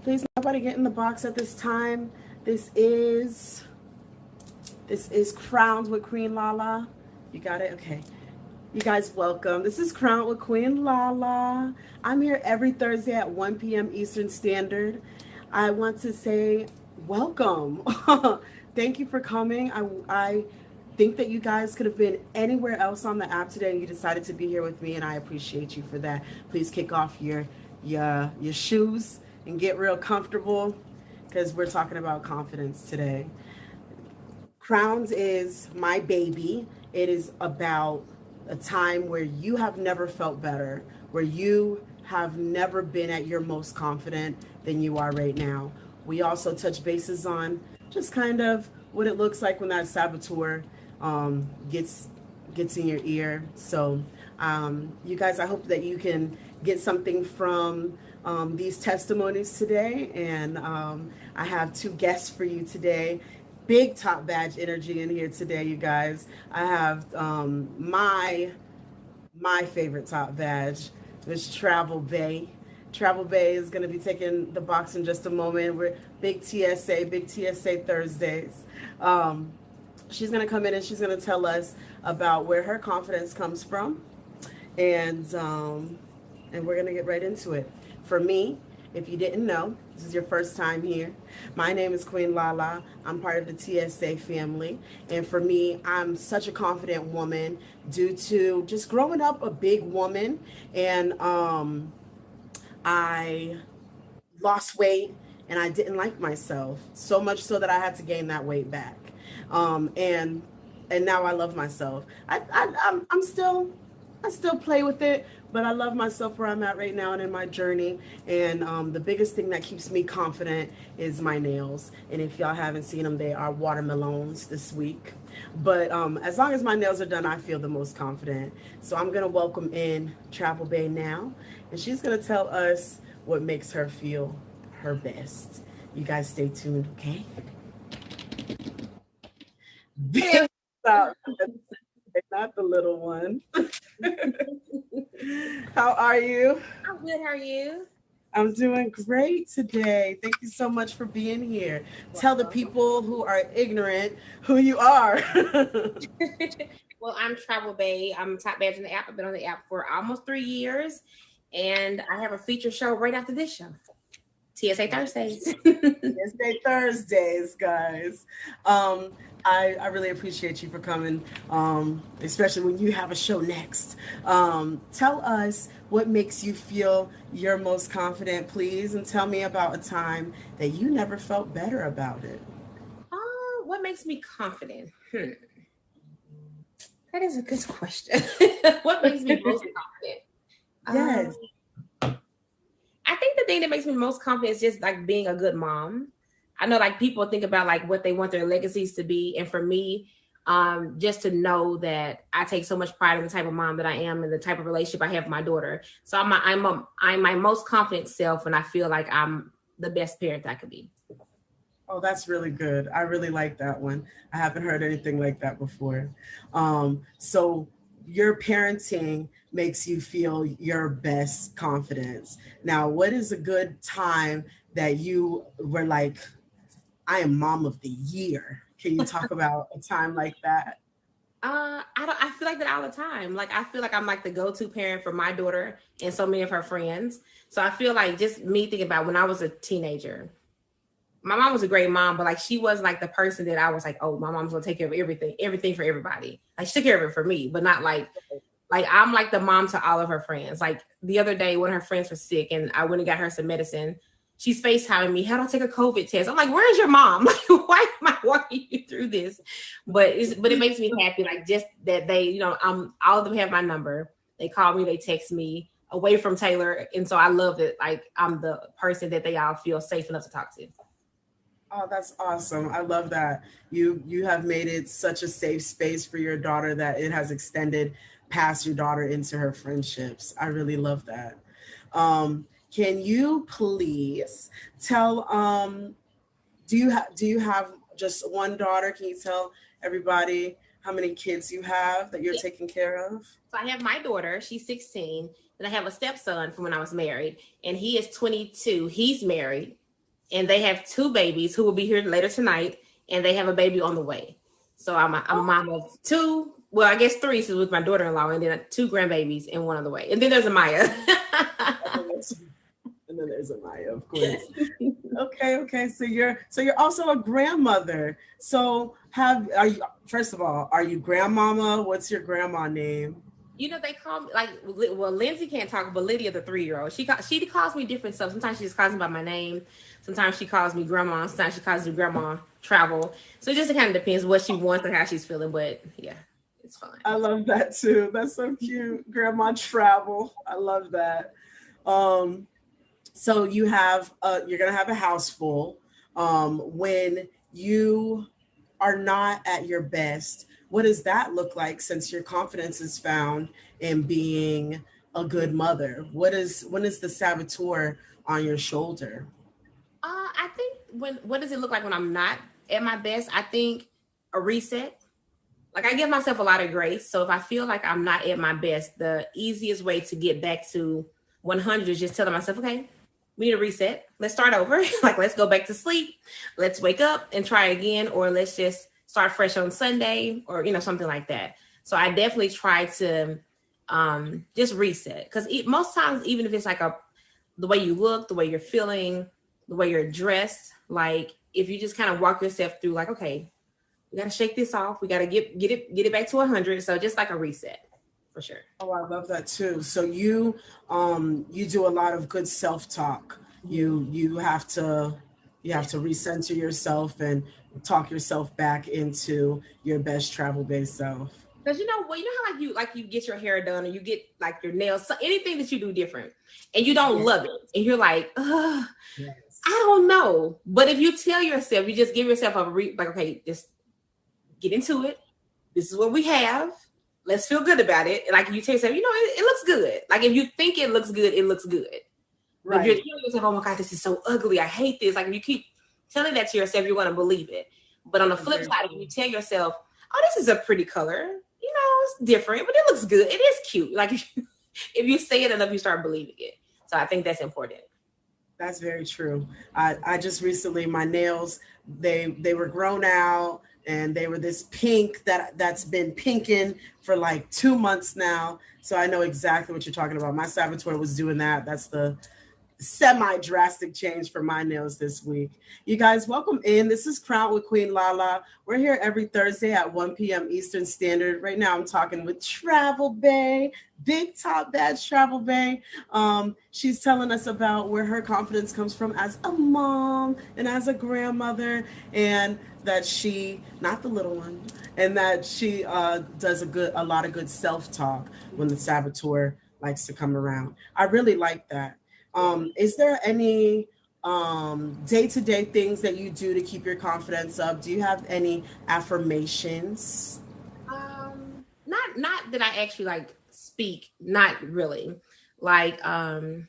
Please, nobody get in the box at this time. This is Crowns with Queen Lala. You got it? Okay. You guys, welcome. This is Crown with Queen Lala. I'm here every Thursday at 1 p.m. Eastern Standard. I want to say welcome. Thank you for coming. I think that you guys could have been anywhere else on the app today and you decided to be here with me, and I appreciate you for that. Please kick off your shoes and get real comfortable because we're talking about confidence today. Crowns is my baby. It is about a time where you have never felt better, where you have never been at your most confident than you are right now. We also touch bases on just kind of what it looks like when that saboteur gets in your ear. So you guys, I hope that you can get something from these testimonies today. And I have two guests for you today. Big top badge energy in here today, you guys. I have my favorite top badge, Miss Travel Bay. Travel Bay is going to be taking the box in just a moment. We're big TSA Thursdays. She's going to come in and she's going to tell us about where her confidence comes from, and we're going to get right into it. For me, if you didn't know, this is your first time here, my name is Queen Lala. I'm part of the TSA family. And for me, I'm such a confident woman due to just growing up a big woman. And I lost weight and I didn't like myself, so much so that I had to gain that weight back. And now I love myself. I still play with it, but I love myself where I'm at right now and in my journey. And the biggest thing that keeps me confident is my nails. And if y'all haven't seen them, they are watermelons this week. But as long as my nails are done, I feel the most confident. So I'm going to welcome in Travel Bay now, and she's going to tell us what makes her feel her best. You guys stay tuned, okay? Not the little one. How are you? I'm good. How are you? I'm doing great today. Thank you so much for being here. Tell the people who are ignorant who you are. Well, I'm Travel Bay. I'm top badge in the app. I've been on the app for almost 3 years, and I have a feature show right after this show. TSA Thursdays. TSA Thursdays, guys. I really appreciate you for coming, especially when you have a show next. Tell us what makes you feel your most confident, please, and tell me about a time that you never felt better about it. What makes me confident? That is a good question. What makes me most confident? Yes. I think the thing that makes me most confident is just like being a good mom. I know like people think about like what they want their legacies to be. And for me, just to know that I take so much pride in the type of mom that I am and the type of relationship I have with my daughter. So I'm my most confident self, and I feel like I'm the best parent I could be. Oh, that's really good. I really like that one. I haven't heard anything like that before. So your parenting makes you feel your best confidence. Now, what is a good time that you were like, I am mom of the year? Can you talk about a time like that? I feel like that all the time. Like I feel like I'm like the go-to parent for my daughter and so many of her friends. So I feel like just me thinking about when I was a teenager, my mom was a great mom, but like she was like the person that I was like, oh, my mom's gonna take care of everything for everybody. Like she took care of it for me, but not like I'm like the mom to all of her friends. Like the other day when her friends were sick and I went and got her some medicine, she's FaceTiming me, how do I take a COVID test? I'm like, where's your mom? Like, why am I walking you through this? But it makes me happy, like just that they, you know, all of them have my number. They call me, they text me away from Taylor. And so I love that like I'm the person that they all feel safe enough to talk to. Oh, that's awesome. I love that. You have made it such a safe space for your daughter that it has extended past your daughter into her friendships. I really love that. Can you please tell, do you have just one daughter? Can you tell everybody how many kids you have that you're taking care of? So I have my daughter, she's 16, and I have a stepson from when I was married, and he is 22. He's married. and they have two babies who will be here later tonight, and they have a baby on the way. So I'm a mom of two. Well, I guess three, so with my daughter-in-law, and then two grandbabies and one on the way. And then there's a Maya. And then there's a Maya, of course. Okay. So you're also a grandmother. So are you, first of all, are you grandmama? What's your grandma name? You know, they call me like, well, Lindsay can't talk, but Lydia, the 3-year-old, she calls me different stuff. Sometimes she just calls me by my name. Sometimes she calls me grandma. Sometimes she calls me grandma travel. So it just kind of depends what she wants and how she's feeling. But yeah, it's fun. I love that too. That's so cute. Grandma travel. I love that. So you're gonna have a house full. When you are not at your best, what does that look like since your confidence is found in being a good mother? When is the saboteur on your shoulder? I think what does it look like when I'm not at my best? I think a reset. Like, I give myself a lot of grace. So if I feel like I'm not at my best, the easiest way to get back to 100 is just telling myself, okay, we need a reset. Let's start over. Like, let's go back to sleep. Let's wake up and try again, or let's just start fresh on Sunday, or, something like that. So I definitely try to just reset, because most times, even if it's like the way you look, the way you're feeling, the way you're dressed, like, if you just kind of walk yourself through, like, okay, we got to shake this off. We got to get it back to 100. So just like a reset, for sure. Oh, I love that too. So you do a lot of good self-talk. You have to recenter yourself and talk yourself back into your best travel-based self. Because how like you get your hair done, or you get like your nails, so anything that you do different, and you don't love it, and you're like, ugh, yes. I don't know. But if you tell yourself, you just give yourself like, okay, just get into it. This is what we have. Let's feel good about it. Like, you tell yourself, it looks good. Like, if you think it looks good, it looks good. Right. If you're telling yourself, oh my God, this is so ugly, I hate this. Like, if you keep telling that to yourself, you're going to believe it. But on the flip side, if you tell yourself, oh, this is a pretty color, it's different, but it looks good. It is cute. Like, if you say it enough, you start believing it. So I think that's important. That's very true. I just recently, my nails, they were grown out, and they were this pink that's been pinking for like 2 months now. So I know exactly what you're talking about. My saboteur was doing that. That's the semi-drastic change for my nails this week. You guys, welcome in. This is Crown with Queen Lala. We're here every Thursday at 1 p.m. Eastern Standard. Right now I'm talking with Travel Bay, Big Top Badge Travel Bay. She's telling us about where her confidence comes from as a mom and as a grandmother, and that she, not the little one, and that she does a lot of good self-talk when the saboteur likes to come around. I really like that. Is there any day-to-day things that you do to keep your confidence up? Do you have any affirmations? Not that I actually like speak, not really. Like, I don't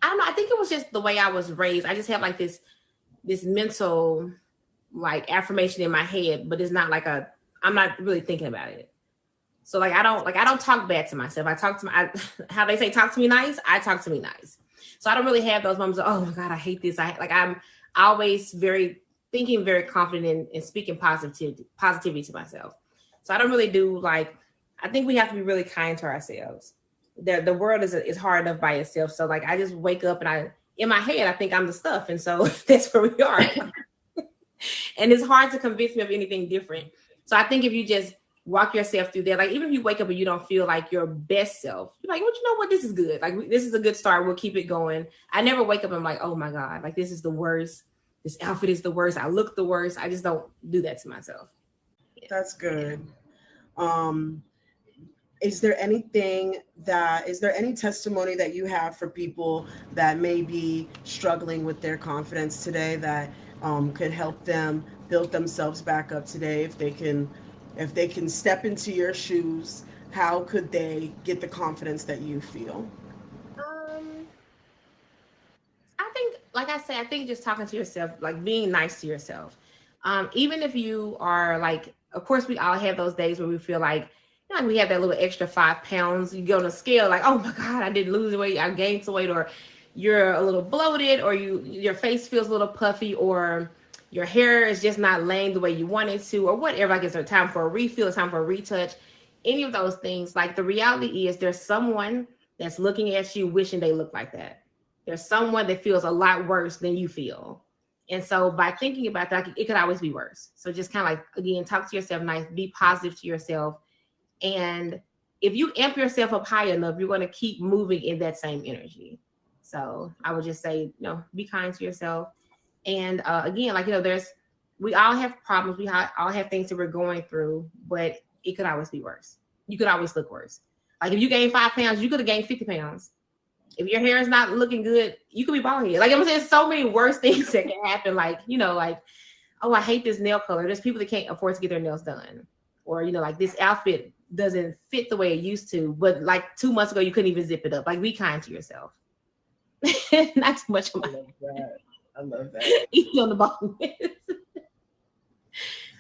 know. I think it was just the way I was raised. I just have like this mental like affirmation in my head, but it's not like I'm not really thinking about it. So like, I don't talk bad to myself. I talk to how they say, talk to me nice. I talk to me nice. So I don't really have those moments of, oh my God, I hate this. I'm always thinking very confident in speaking positivity to myself. So I don't really do like, I think we have to be really kind to ourselves. The world is hard enough by itself. So like, I just wake up and in my head, I think I'm the stuff. And so that's where we are. And it's hard to convince me of anything different. So I think if you just walk yourself through there, like even if you wake up and you don't feel like your best self, you're like, well, you know what, this is good. Like, this is a good start. We'll keep it going. I never wake up and I'm like, oh my God, like this is the worst. This outfit is the worst. I look the worst. I just don't do that to myself. That's good. Is there any testimony that you have for people that may be struggling with their confidence today that could help them build themselves back up today? If they can step into your shoes, how could they get the confidence that you feel? I think, like I said, I think just talking to yourself, like being nice to yourself. Even if you are like, of course, we all have those days where we feel like we have that little extra 5 pounds. You go on a scale like, oh my God, I didn't lose weight, I gained some weight, or you're a little bloated, or your face feels a little puffy, or your hair is just not laying the way you want it to, or whatever, like it's a time for a refill, it's time for a retouch, any of those things, like the reality is there's someone that's looking at you wishing they look like that. There's someone that feels a lot worse than you feel. And so by thinking about that, it could always be worse. So just kind of like, again, talk to yourself nice, be positive to yourself. And if you amp yourself up high enough, you're going to keep moving in that same energy. So I would just say, be kind to yourself. And again, like, we all have problems. All have things that we're going through, but it could always be worse. You could always look worse. Like if you gain 5 pounds, you could have gained 50 pounds. If your hair is not looking good, you could be bald head. Like I'm saying, so many worse things that can happen. Like, like, oh, I hate this nail color. There's people that can't afford to get their nails done. Or, like this outfit doesn't fit the way it used to, but like 2 months ago, you couldn't even zip it up. Like, be kind to yourself. Not too much of my. I love that. Eat on the bottom.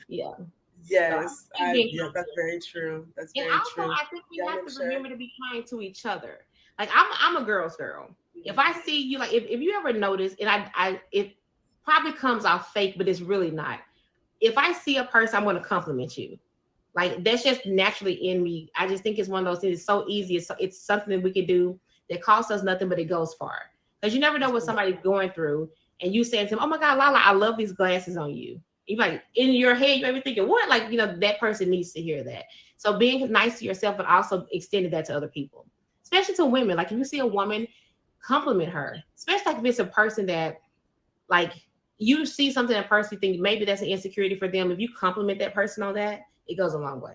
Yeah. Yes. Yeah, that's very true. That's very true. I think we have to remember to be kind to each other. Like I'm a girl's girl. If I see you, like if you ever notice, and it probably comes off fake, but it's really not. If I see a person, I'm going to compliment you. Like that's just naturally in me. I just think it's one of those things. It's so easy. It's something that we can do that costs us nothing, but it goes far. Because you never know what somebody's going through, and you saying to them, "Oh my God, Lala, I love these glasses on you." You like in your head, you may be thinking, "What?" Like that person needs to hear that. So being nice to yourself, but also extending that to other people, especially to women. Like if you see a woman, compliment her, especially like if it's a person that, like, you see something in a person, you think maybe that's an insecurity for them. If you compliment that person on that, it goes a long way.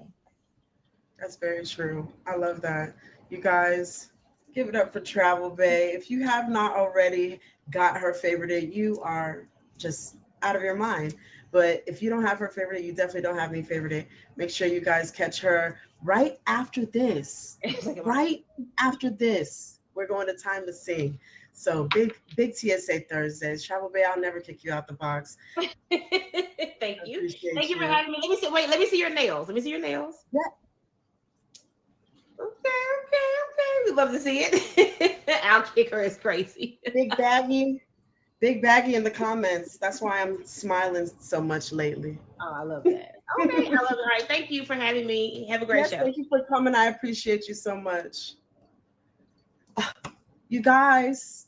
That's very true. I love that. You guys, give it up for Travel Bay. If you have not already got her favorite, you are just out of your mind. But if you don't have her favorite, you definitely don't have any favorite. Make sure you guys catch her right after this. Right after this, we're going to Time to Sing. So big TSA Thursdays. Travel Bay, I'll never kick you out the box. Thank you. Thank you for having me. Let me see. Wait, let me see your nails. Let me see your nails. Yeah. Okay. We love to see it. Our kicker is crazy. Big baggy in the comments. That's why I'm smiling so much lately. Oh, I love that. Okay, I love it. All right, thank you for having me. Have a great show. Thank you for coming. I appreciate you so much. You guys,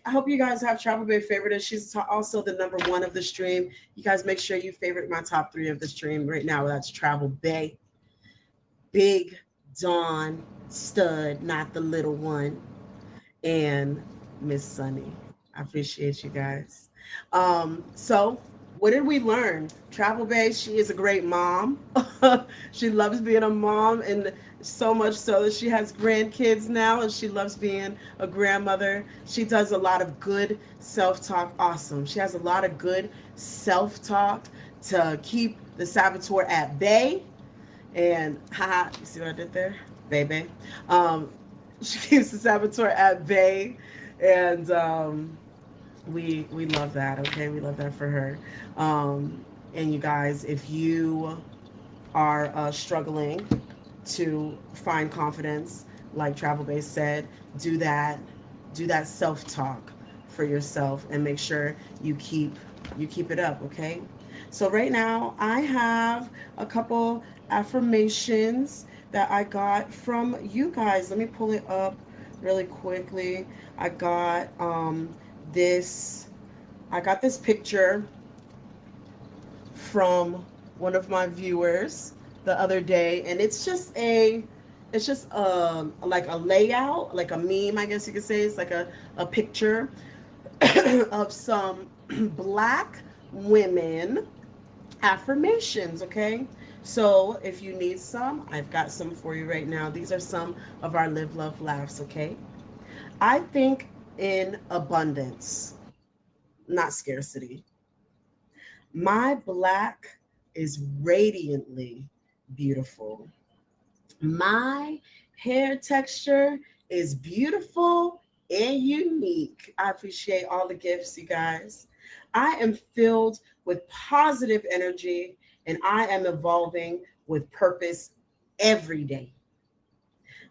I hope you guys have Travel Bay favorite. She's also the #1 of the stream. You guys make sure you favorite my top 3 of the stream right now. That's Travel Bay, Big Dawn Stud, not the little one, and Miss Sunny. I appreciate you guys. So what did we learn? Travel Bay, she is a great mom. She loves being a mom, and so much so that she has grandkids now, and she loves being a grandmother. She does a lot of good self-talk. Awesome. She has a lot of good self-talk to keep the saboteur at bay. And haha, you see what I did there? Baby. She keeps the saboteur at bay. And we love that. Okay, we love that for her. And you guys, if you are struggling to find confidence, like Travel Bay said, do that self-talk for yourself, and make sure you keep it up. Okay, so right now I have a couple affirmations that I got from you guys. Let me pull it up really quickly. I got this picture from one of my viewers the other day, and it's just like a layout, like a meme, I guess you could say. It's like a picture of some Black women affirmations. Okay, so if you need some, I've got some for you right now. These are some of our Live Love Laughs. Okay, I think in abundance, not scarcity. My Black is radiantly beautiful. My hair texture is beautiful and unique. I appreciate all the gifts, you guys. I am filled with positive energy, and I am evolving with purpose every day.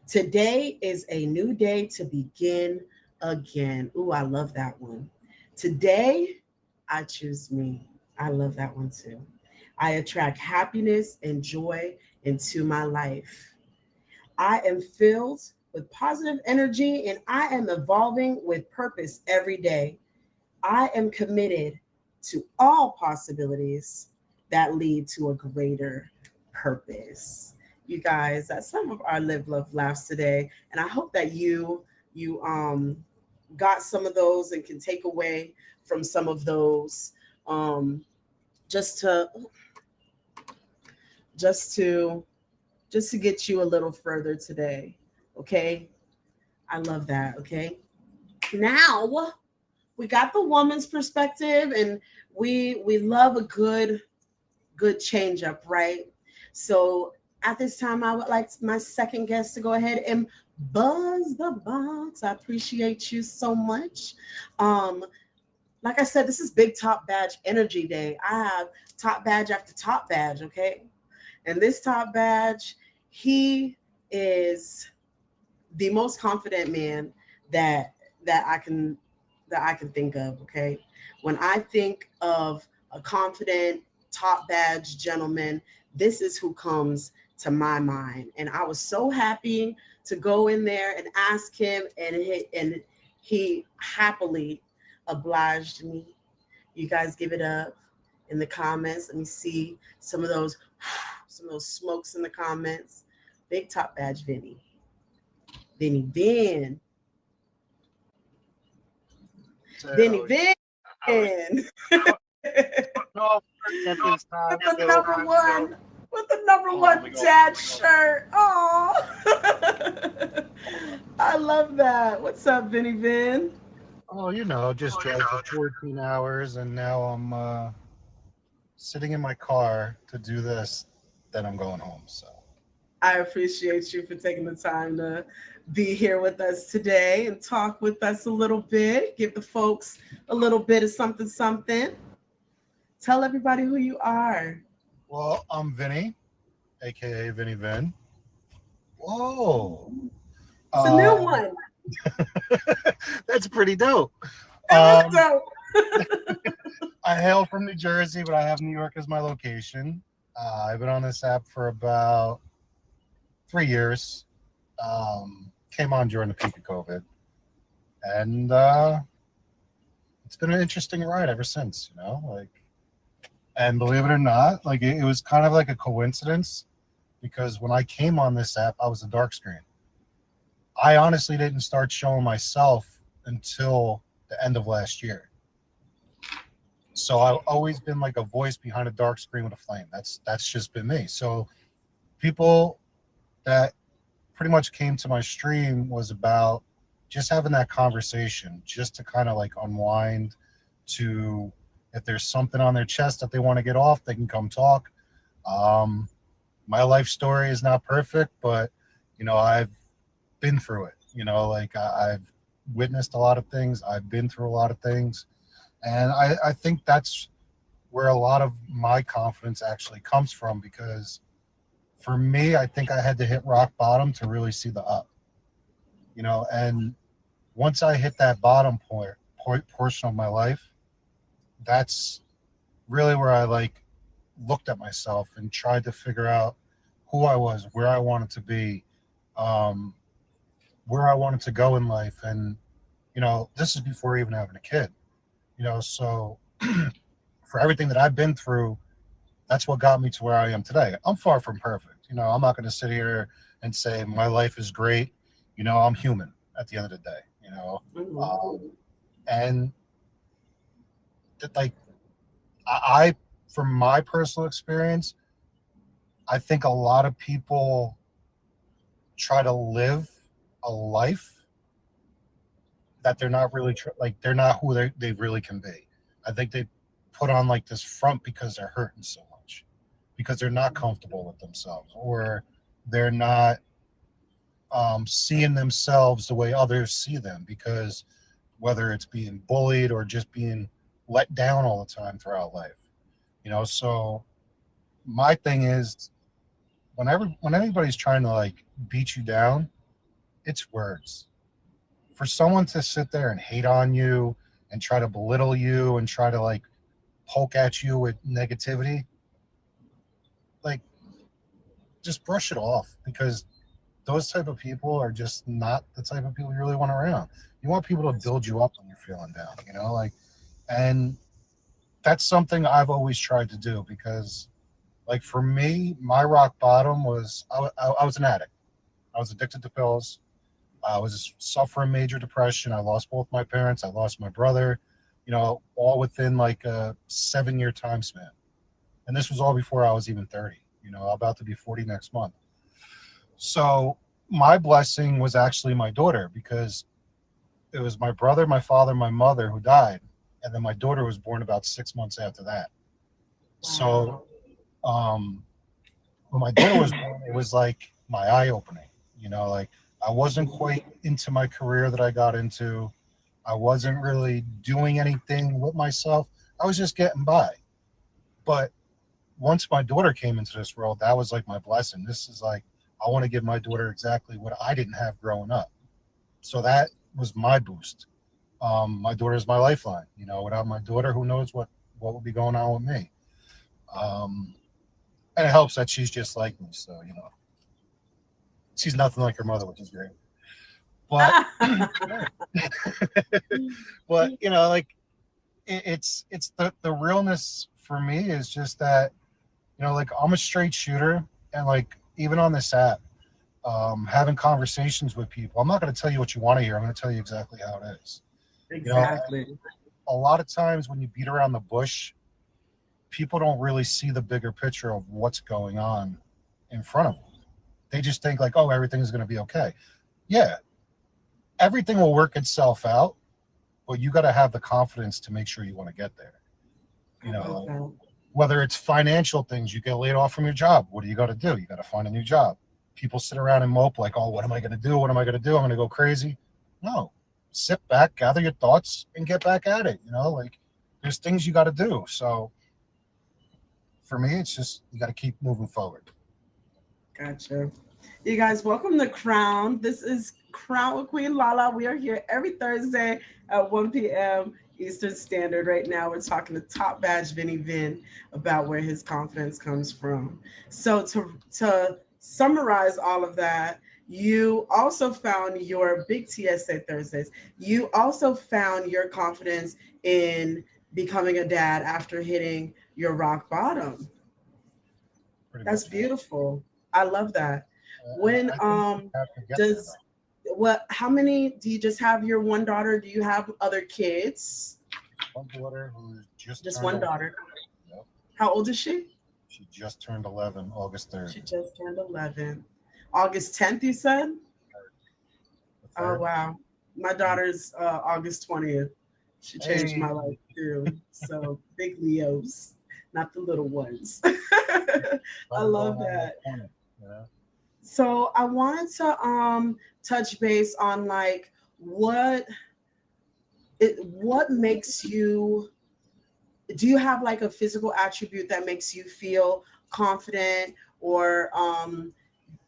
Today is a new day to begin again. Ooh, I love that one. Today, I choose me. I love that one too. I attract happiness and joy into my life. I am filled with positive energy and I am evolving with purpose every day. I am committed to all possibilities that lead to a greater purpose. You guys, that's some of our live, love, laughs today, and I hope that you got some of those and can take away from some of those, um, just to just to just to get you a little further today. Okay, I love that. Okay, now we got the woman's perspective, and we love a good change up, right? So at this time, I would like my second guest to go ahead and buzz the box. I appreciate you so much. Um, like I said, this is Big Top Badge Energy Day. I have top badge after top badge, okay? And this top badge, he is the most confident man that that I can that I can think of. Okay, when I think of a confident top badge gentleman, this is who comes to my mind. And I was so happy to go in there and ask him, and he happily obliged me. You guys give it up in the comments. Let me see some of those smokes in the comments. Big top badge Vinny. Vinny Vin. Vinny So, Vin. I don't know at this time. With the So, number one. With the number oh, one let me go. dad shirt. Oh. I love that. What's up, Vinny Vin? Oh, just drove for 14 hours, and now I'm sitting in my car to do this. Then I'm going home. So, I appreciate you for taking the time to be here with us today and talk with us a little bit. Give the folks a little bit of something, something. Tell everybody who you are. well, I'm Vinny, aka Vinny Vin. Whoa, It's a new um, one. that's pretty dope. It is Um, dope. I hail from New Jersey, but I have New York as my location. I've been on this app for about 3 years. Came on during the peak of COVID, and it's been an interesting ride ever since. And believe it or not, like it was kind of like a coincidence because when I came on this app, I was a dark screen. I honestly didn't start showing myself until the end of last year. So I've always been like a voice behind a dark screen with a flame. That's just been me. So people that pretty much came to my stream was about just having that conversation, just to kind of like unwind, to if there's something on their chest that they want to get off, they can come talk. Um, my life story is not perfect, but I've been through it. I've witnessed a lot of things. I've been through a lot of things, and I think that's where a lot of my confidence actually comes from because for me, I think I had to hit rock bottom to really see the up. And once I hit that bottom portion of my life, that's really where I like looked at myself and tried to figure out who I was, where I wanted to be, um, where I wanted to go in life. And, this is before even having a kid, so for everything that I've been through, that's what got me to where I am today. I'm far from perfect. I'm not going to sit here and say my life is great. I'm human at the end of the day, Mhm. and like I, from my personal experience, I think a lot of people try to live a life that they're not really like they're not who they really can be. I think they put on like this front because they're hurting so much, because they're not comfortable with themselves, or they're not seeing themselves the way others see them, because whether it's being bullied or just being let down all the time throughout life. So my thing is when anybody's trying to like beat you down, it's words. for someone to sit there and hate on you and try to belittle you and try to like poke at you with negativity, like just brush it off, because those type of people are just not the type of people you really want around. You want people to build you up when you're feeling down, you know, like, and that's something I've always tried to do, because like for me, my rock bottom was I was an addict. I was addicted to pills. I was suffering major depression. I lost both my parents. I lost my brother, you know, all within like a 7-year time span. And this was all before I was even 30, you know, about to be 40 next month. So my blessing was actually my daughter, because it was my brother, my father, my mother who died. And then my daughter was born about 6 months after that. So when my daughter was born, it was like my eye opening, you know, like I wasn't quite into my career that I got into. I wasn't really doing anything with myself. I was just getting by. But once my daughter came into this world, that was like my blessing. This is like, I want to give my daughter exactly what I didn't have growing up. So that was my boost. My daughter is my lifeline. You know, without my daughter, who knows what would be going on with me. And it helps that she's just like me. So, you know, she's nothing like her mother, which is great. But, but you know, like it's the realness for me is just that, you know, like I'm a straight shooter, and like even on this app, having conversations with people, I'm not going to tell you what you want to hear. I'm going to tell you exactly how it is. Exactly. You know, a lot of times when you beat around the bush, people don't really see the bigger picture of what's going on in front of them. They just think like, oh, everything's going to be okay. Yeah, everything will work itself out, but you got to have the confidence to make sure you want to get there. You know, whether it's financial things, you get laid off from your job. What do you got to do? You got to find a new job. People sit around and mope like, oh, what am I going to do? What am I going to do? I'm going to go crazy. No, sit back, gather your thoughts, and get back at it. You know, like there's things you got to do. So for me, it's just you got to keep moving forward. Gotcha. You guys, welcome to Crown. This is Crown with Queen Lala. We are here every Thursday at 1 p.m. Eastern Standard. Right now, we're talking to Top Badge Vinny Vin about where his confidence comes from. So to summarize all of that, you also found your big TSA Thursdays. You also found your confidence in becoming a dad after hitting your rock bottom. That's beautiful. I love that. When does what how many do you just have your one daughter? Do you have other kids? One daughter who's just one daughter. Yep. How old is she? She just turned 11 August 3rd. She just turned 11. August 10th, you said? Oh, wow. My daughter's August 20th. She changed my life too. So big Leos, not the little ones. I love that. Yeah. So I wanted to touch base on like what makes you, do you have like a physical attribute that makes you feel confident, or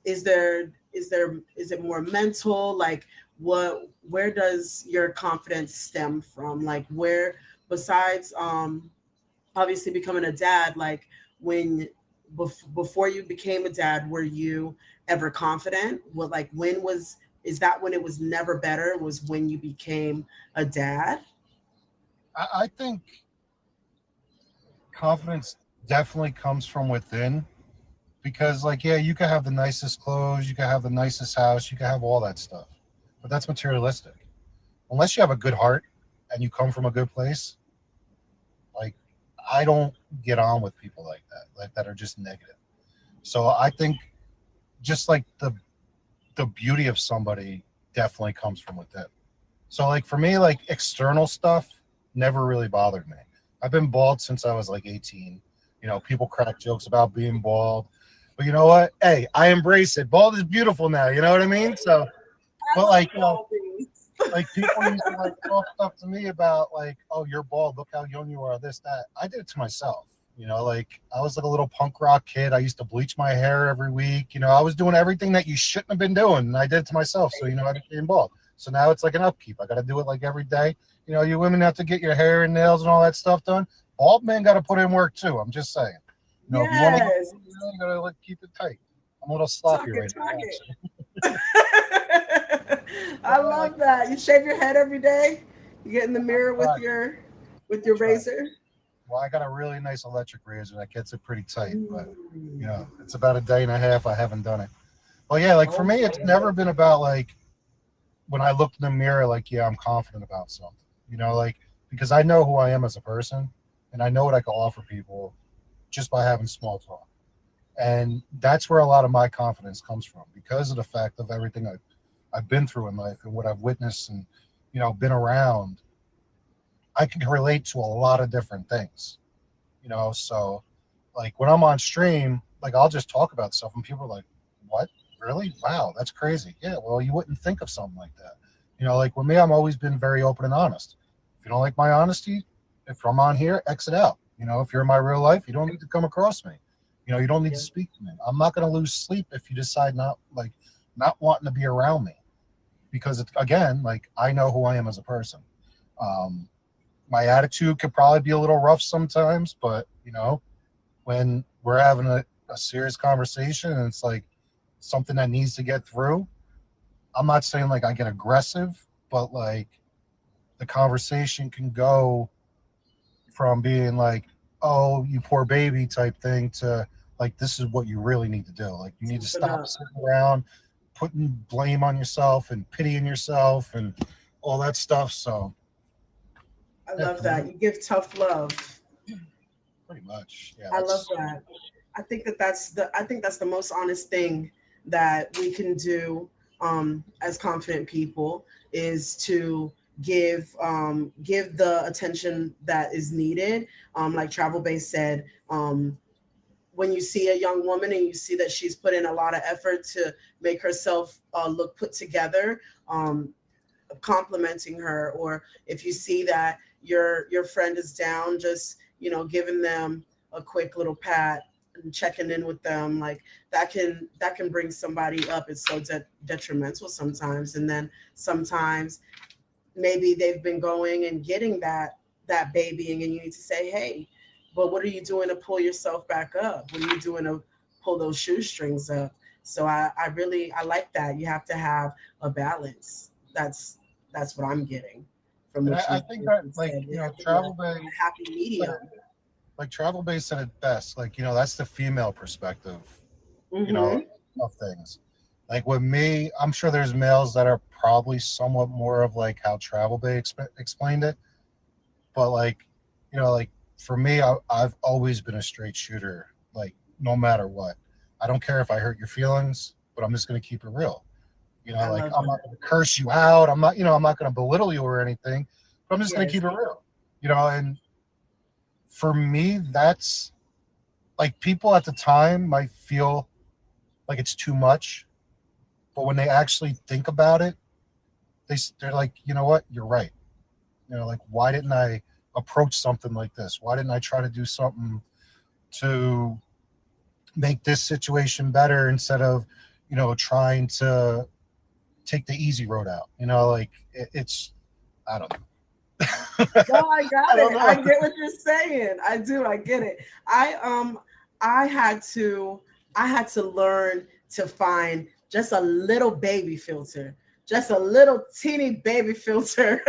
is it more mental? Like where does your confidence stem from? Like where, besides obviously becoming a dad, like before you became a dad, were you ever confident? What, like is that when it was never better, was when you became a dad? I think confidence definitely comes from within, because like, yeah, you can have the nicest clothes, you can have the nicest house, you can have all that stuff, but that's materialistic. Unless you have a good heart and you come from a good place, like I don't get on with people like that are just negative. So I think just like the beauty of somebody definitely comes from within. So like for me, like external stuff never really bothered me. I've been bald since I was like 18. You know, people crack jokes about being bald, but you know what? Hey, I embrace it. Bald is beautiful now. You know what I mean? So, but like, you know, like people used to like talk stuff to me about like, oh, you're bald. Look how young you are. This, that. I did it to myself. You know, like I was like a little punk rock kid. I used to bleach my hair every week. You know, I was doing everything that you shouldn't have been doing, and I did it to myself. So, you know, I became bald. So now it's like an upkeep. I got to do it like every day. You know, you women have to get your hair and nails and all that stuff done. Bald men got to put in work too. I'm just saying. You know, if you want to, Yes. you got to like, keep it tight. I'm a little sloppy Talk it, right now, talk actually. it. But I love that. You shave your head every day. You get in the mirror I with I your try. razor. Well, I got a really nice electric razor that gets it pretty tight, but you Mm. know, it's about a day and a half. I haven't done it. Well, yeah, like for me, it's Okay. never been about like when I look in the mirror, like, yeah, I'm confident about something, you know, like because I know who I am as a person and I know what I can offer people just by having small talk. And that's where a lot of my confidence comes from because of the fact of everything I've been through in life and what I've witnessed and, you know, been around. I can relate to a lot of different things, you know, so like when I'm on stream, like I'll just talk about stuff and people are like, what? Really? Wow, that's crazy. Yeah, well, you wouldn't think of something like that. You know, like with me, I've always been very open and honest. If you don't like my honesty, if I'm on here, exit out. You know, if you're in my real life, you don't need to come across me. You know, you don't need to Yeah. speak to me. I'm not going to lose sleep if you decide not wanting to be around me because it's, again, like I know who I am as a person. Um, my attitude could probably be a little rough sometimes, but you know, when we're having a serious conversation and it's like something that needs to get through, I'm not saying like I get aggressive, but like the conversation can go from being like, oh, you poor baby type thing to like, this is what you really need to do. Like, you need to Open stop up. sitting around putting blame on yourself and pitying yourself and all that stuff. So, I yeah, love for me, that. You give tough love. pretty much. Yeah, I love that's that. I think that's the most honest thing that we can do as confident people is to give the attention that is needed. Like Travel Base said, when you see a young woman and you see that she's put in a lot of effort to make herself look put together, complimenting her, or if you see that your friend is down, just giving them a quick little pat and checking in with them, like that can bring somebody up. It's so detrimental sometimes, and then sometimes maybe they've been going and getting that babying, and you need to say, hey, but what are you doing to pull yourself back up? What are you doing to pull those shoestrings up? So I like that. You have to have a balance. That's what I'm getting from and what I you, think what that you like said. you There know has to be travel a day happy like medium. travel base said it best. Like, you know, that's the female perspective, you know, Mm-hmm. of things. Like with me, I'm sure there's males that are probably somewhat more of like how travel bay explained it. But like, you know, like for me, I've always been a straight shooter. Like no matter what, I don't care if I hurt your feelings, but I'm just gonna keep it real. You know, I like love I'm not that. gonna curse you out. I'm not, you know, I'm not gonna belittle you or anything. But I'm just gonna Yes. keep it real. You know, and for me, that's like people at the time might feel like it's too much, but when they actually think about it, they're like, you know what, you're right. You know, like why didn't I approach something like this? Why didn't I try to do something to make this situation better instead of, you know, trying to take the easy road out? You know, like it's I don't know. No, I I got don't it. I know. get what you're saying. I do. I get it. I had to learn to find just a little baby filter, just a little teeny baby filter,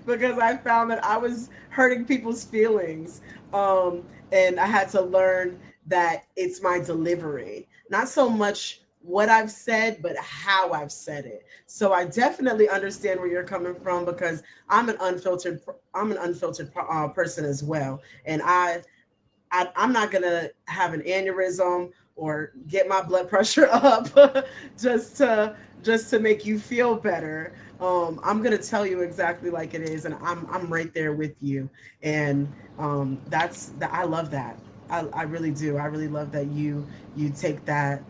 because I found that I was hurting people's feelings. And I had to learn that it's my delivery, not so much what I've said, but how I've said it. So I definitely understand where you're coming from, because I'm an unfiltered person as well, and I'm not gonna have an aneurysm or get my blood pressure up just to make you feel better. I'm gonna tell you exactly like it is, and I'm right there with you. And I love that. I really do. I really love that you take that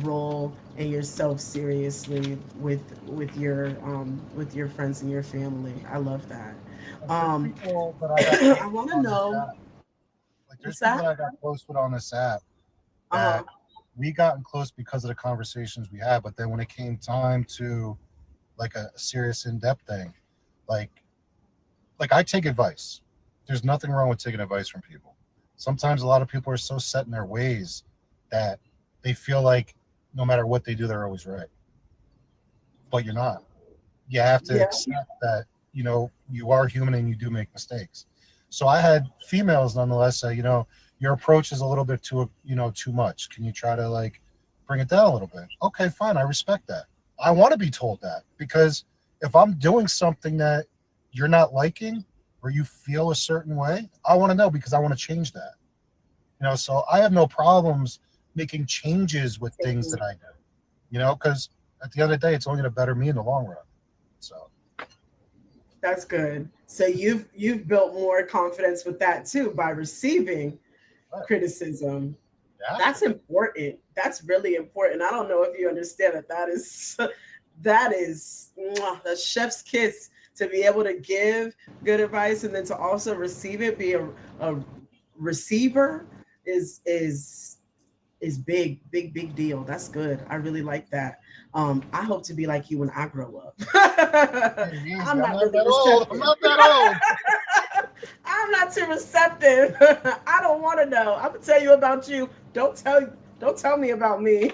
role and yourself seriously with your friends and your family. I love that. Like there's Um, people that I got close I want with to on this know app. Like there's what's people that. that I got close with on this app Uh that we gotten close because of the conversations we had. But then when it came time to like a serious in-depth thing, like I take advice. There's nothing wrong with taking advice from people. Sometimes a lot of people are so set in their ways that they feel like no matter what they do, they're always right. But you're not. You have to Yeah. accept that, you are human and you do make mistakes. So I had females nonetheless say, your approach is a little bit too much. Can you try to like bring it down a little bit? Okay, fine. I respect that. I want to be told that because if I'm doing something that you're not liking or you feel a certain way, I want to know because I want to change that. So I have no problems making changes with things that I do, because at the end of the day, it's only going to better me in the long run. So That's good. So you've built more confidence with that too by receiving right. criticism. You have to. That's important. That's really important. I don't know if you understand that. That is the chef's kiss to be able to give good advice and then to also receive it, be a receiver is big, big, big deal. That's good. I really like that. I hope to be like you when I grow up. Hey, easy. I'm I'm not not really that old. I'm receptive. not that old. I'm not too receptive. I don't want to know. I'm gonna tell you about you. Don't tell me about me.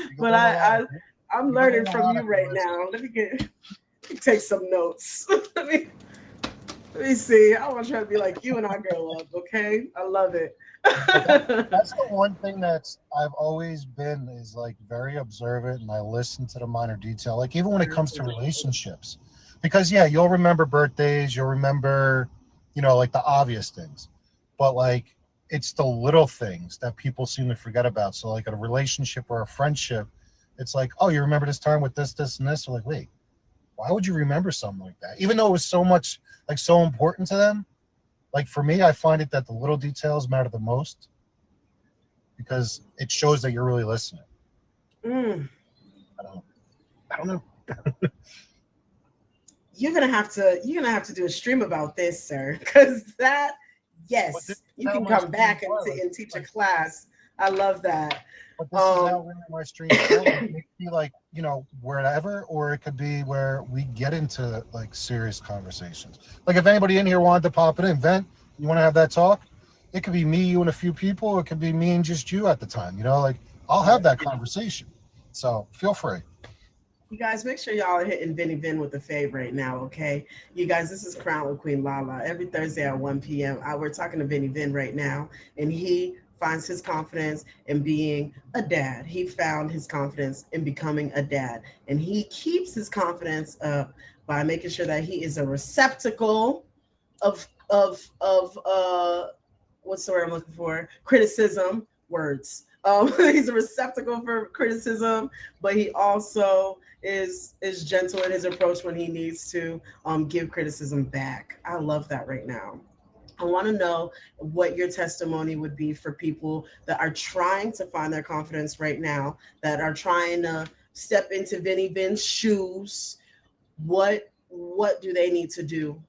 You can But learn a lot. I'm You can learning learn a from lot you if you right listen. now. Let me take some notes. Let me see. I want to try to be like you when I grow up. Okay, I love it. Yeah, that's the one thing that's I've always been is like very observant and I listen to the minor detail. Like even when it comes to relationships, because yeah, you'll remember birthdays, you'll remember, like the obvious things, but like it's the little things that people seem to forget about. So like a relationship or a friendship, it's like, oh, you remember this time with this, this, and this. They're like, wait, why would you remember something like that? Even though it was so much like so important to them. Like for me, I find it that the little details matter the most because it shows that you're really listening. Mm, I don't, I don't know. you're gonna have to do a stream about this, sir, because that But this yes, is you how can my come streams back and, are. and teach a Like, class. I love that. but this is how Um, really my streams flow. Like, it could be like wherever, or it could be where we get into like serious conversations. Like if anybody in here wanted to pop it in, vent, you want to have that talk. It could be me, you, and a few people. It could be me and just you at the time. Like I'll have that conversation. So feel free. you guys make sure y'all are hitting Vinny Vin with the fave right now, okay? You guys, this is Crown with Queen Lala. Every Thursday at 1 p.m. We're talking to Vinny Vin right now, and he finds his confidence in being a dad. He found his confidence in becoming a dad, and he keeps his confidence up by making sure that he is a receptacle of what's the word I'm looking for? Criticism words. He's a receptacle for criticism, but he also is gentle in his approach when he needs to give criticism back. I love that right now. I want to know what your testimony would be for people that are trying to find their confidence right now, that are trying to step into Vinny Vin's shoes. What do they need to do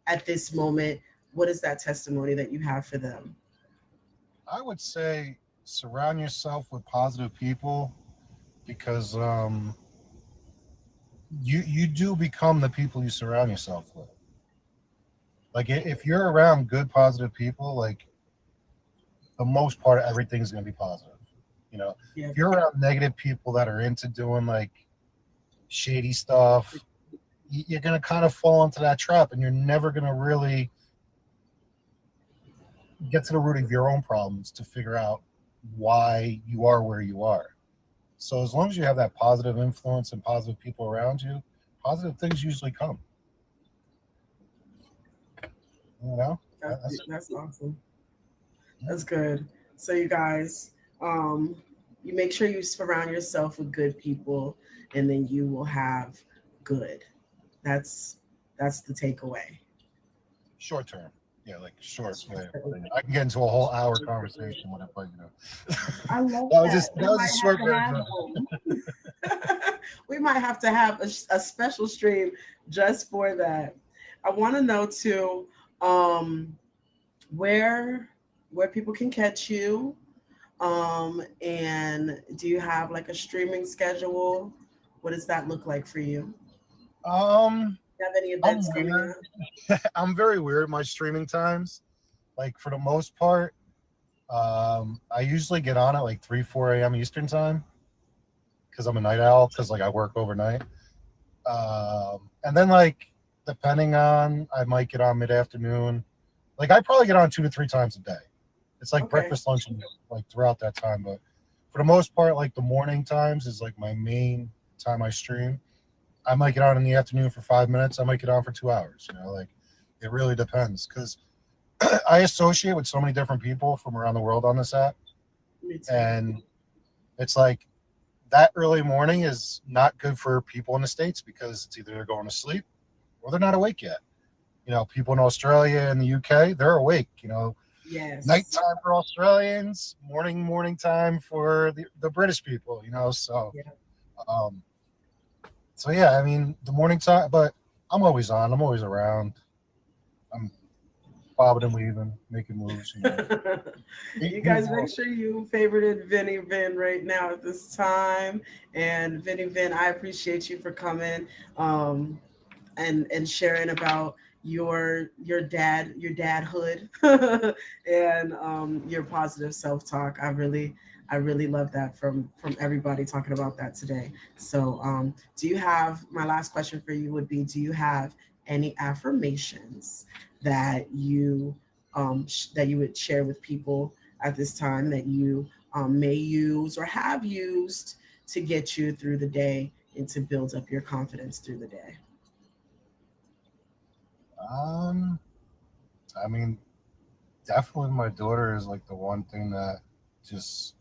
at this moment? What is that testimony that you have for them? I would say surround yourself with positive people because you do become the people you surround yourself with. Like if you're around good positive people, like the most part, everything's gonna be positive. Yeah. If you're around negative people that are into doing like shady stuff, you're gonna kind of fall into that trap, and you're never gonna really get to the root of your own problems to figure out why you are where you are. So as long as you have that positive influence and positive people around you, positive things usually come. You know, That's that's that's awesome. That's good. So you guys, um, you make sure you surround yourself with good people, and then you will have good. That's that's the takeaway. short term. Yeah, like short way of putting it. I can get into a whole hour conversation with it, but I love that was that. just We that was a might have short to version have of it. we might have to have a special stream just for that. I want to know too, um, where where people can catch you, and do you have like a streaming schedule? What does that look like for you? Um, Do you have any I'm events coming weird. up? I'm very weird. My streaming times, like for the most part, I usually get on at like 3, 4 a.m. Eastern time because I'm a night owl. Because like I work overnight. And then like depending on, I might get on mid afternoon. Like I probably get on 2 to 3 times a day. It's like Okay. breakfast, lunch, and like throughout that time. But for the most part, like the morning times is like my main time I stream. I might get on in the afternoon for 5 minutes. I might get on for 2 hours. Like it really depends because I associate with so many different people from around the world on this app, Me too. and it's like that early morning is not good for people in the states because it's either they're going to sleep or they're not awake yet. People in Australia and the UK, they're awake. Yes. Nighttime for Australians, morning time for the British people. Yeah. Um, so yeah, I mean the morning time, but I'm always on. I'm always around. I'm bobbing and weaving, making moves. You Meeting guys make people. sure you favorited Vinny Vin right now at this time. And Vinny Vin, I appreciate you for coming and sharing about your dadhood and your positive self-talk. I really love that from everybody talking about that today. So do you have my last question for you would be, do you have any affirmations that that you would share with people at this time that you may use or have used to get you through the day and to build up your confidence through the day? Um, I mean, definitely my daughter is like the one thing that just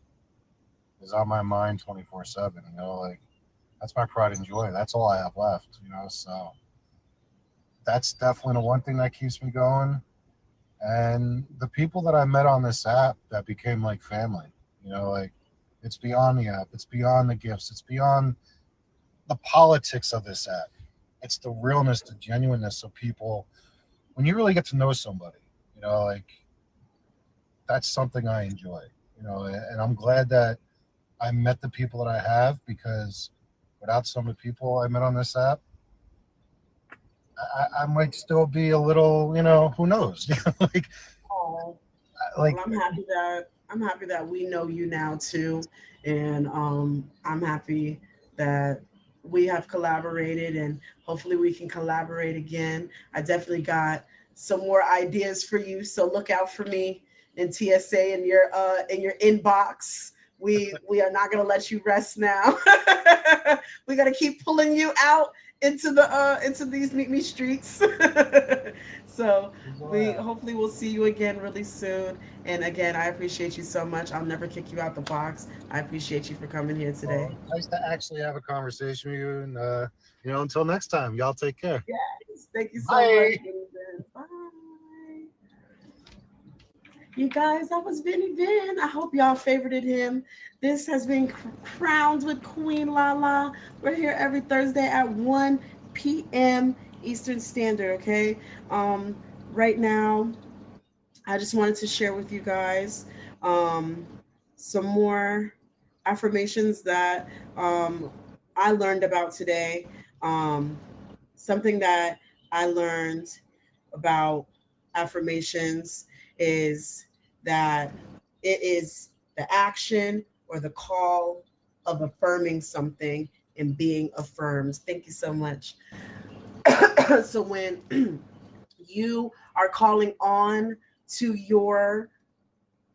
is on my mind 24/7. Like that's my pride and joy. That's all I have left. So that's definitely the one thing that keeps me going. And the people that I met on this app that became like family. Like it's beyond the app. It's beyond the gifts. It's beyond the politics of this app. It's the realness, the genuineness of people. When you really get to know somebody, like that's something I enjoy. And I'm glad that I met the people that I have because without some of the people I met on this app, I might still be a little, who knows? like, Oh, like, well, I'm happy that we know you now too, and I'm happy that we have collaborated, and hopefully we can collaborate again. I definitely got some more ideas for you, so look out for me in TSA in your inbox. We are not gonna let you rest now. We gotta keep pulling you out into these meet me streets. So we hopefully we'll see you again really soon. And again, I appreciate you so much. I'll never kick you out the box. I appreciate you for coming here today. well, nice to actually have a conversation with you. And, until next time, y'all take care. Yes, thank you so much, Bye. Vinny. Bye. You guys, that was Vinny Vin. I hope y'all favorited him. This has been Crowns with Queen Lala. We're here every Thursday at 1 p.m. Eastern Standard, okay? Um, right now, I just wanted to share with you guys um, some more affirmations that I learned about today. Um, Something that I learned about affirmations is that it is the action or the call of affirming something and being affirmed. Thank you so much. So when you are calling on to your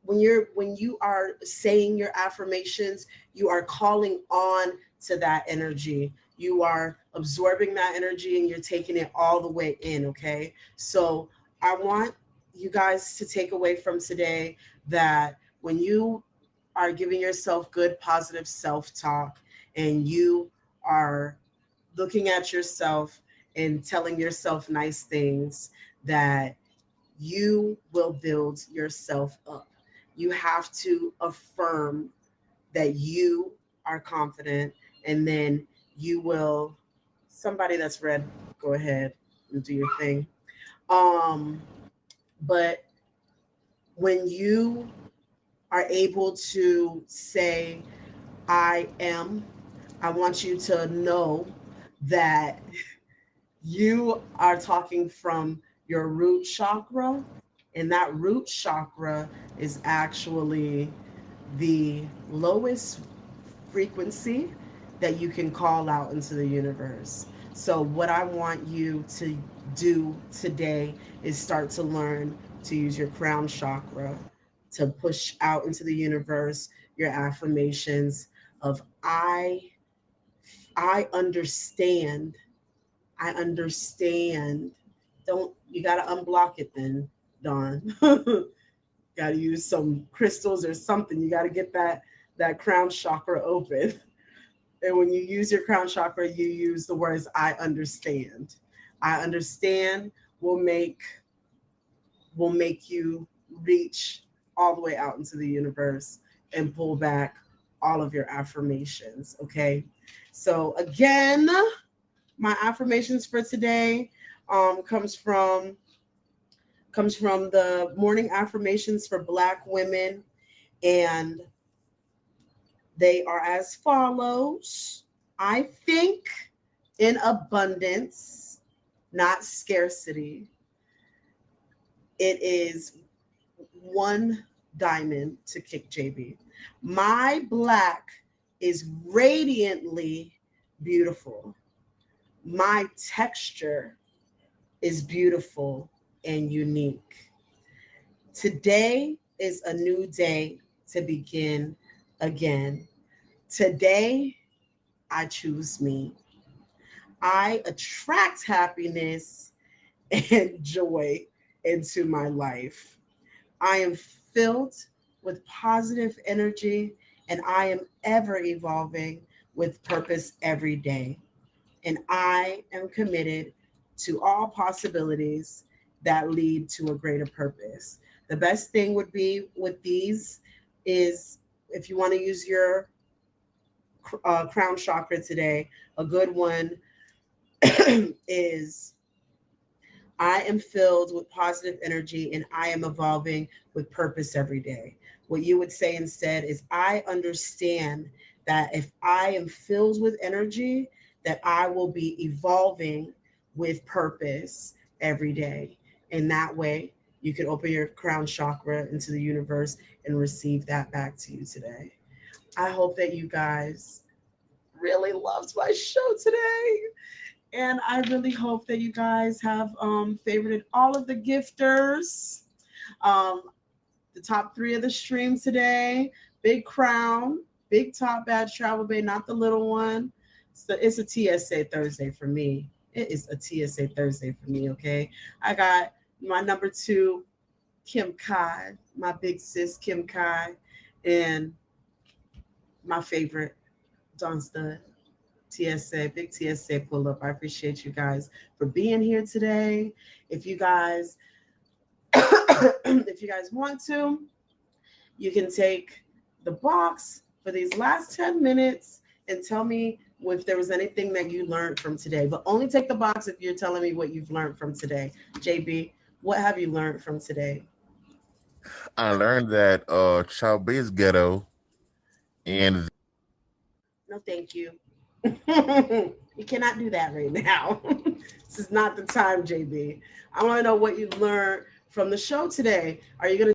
when you are saying your affirmations, you are calling on to that energy. You are absorbing that energy and you're taking it all the way in, okay? So I want you guys to take away from today that when you are giving yourself good positive self-talk and you are looking at yourself and telling yourself nice things, that you will build yourself up. You have to affirm that you are confident, and then you will. Somebody that's read, go ahead and do your thing. Um, but when you are able to say, I am I want you to know that you are talking from your root chakra, and that root chakra is actually the lowest frequency that you can call out into the universe. So, what I want you to do today is start to learn to use your crown chakra to push out into the universe your affirmations of I understand. I understand. Don't you got to unblock it then, Dawn. Got to use some crystals or something. You got to get that crown chakra open. And when you use your crown chakra, you use the words I understand. I understand will make you reach all the way out into the universe and pull back all of your affirmations, okay? So again, my affirmations for today comes from the morning affirmations for Black women, and they are as follows. I think in abundance, not scarcity. It is one diamond to kick JB. My Black is radiantly beautiful. My texture is beautiful and unique. Today is a new day to begin again. Today, I choose me. I attract happiness and joy into my life. I am filled with positive energy, and I am ever evolving with purpose every day. And I am committed to all possibilities that lead to a greater purpose. The best thing would be with these is if you want to use your crown chakra today, a good one is I am filled with positive energy and I am evolving with purpose every day. What you would say instead is I understand that if I am filled with energy, that I will be evolving with purpose every day. And that way you can open your crown chakra into the universe and receive that back to you today. I hope that you guys really loved my show today. And I really hope that you guys have favorited all of the gifters. Um, the top three of the stream today: Big Crown, Big Top Badge Travel Bay, not the little one. So it's a TSA Thursday for me. It is a TSA Thursday for me, okay? I got my number two, Kim Kai, my big sis, Kim Kai, and my favorite, Dawn Stud. TSA, big TSA pull up. I appreciate you guys for being here today. If you guys if you guys want to, you can take the box for these last 10 minutes and tell me if there was anything that you learned from today. But only take the box if you're telling me what you've learned from today. JB, what have you learned from today? I learned that Chow Bay is ghetto, and No, thank you. You cannot do that right now. This is not the time, JB. I want to know what you learned from the show today. Are you going to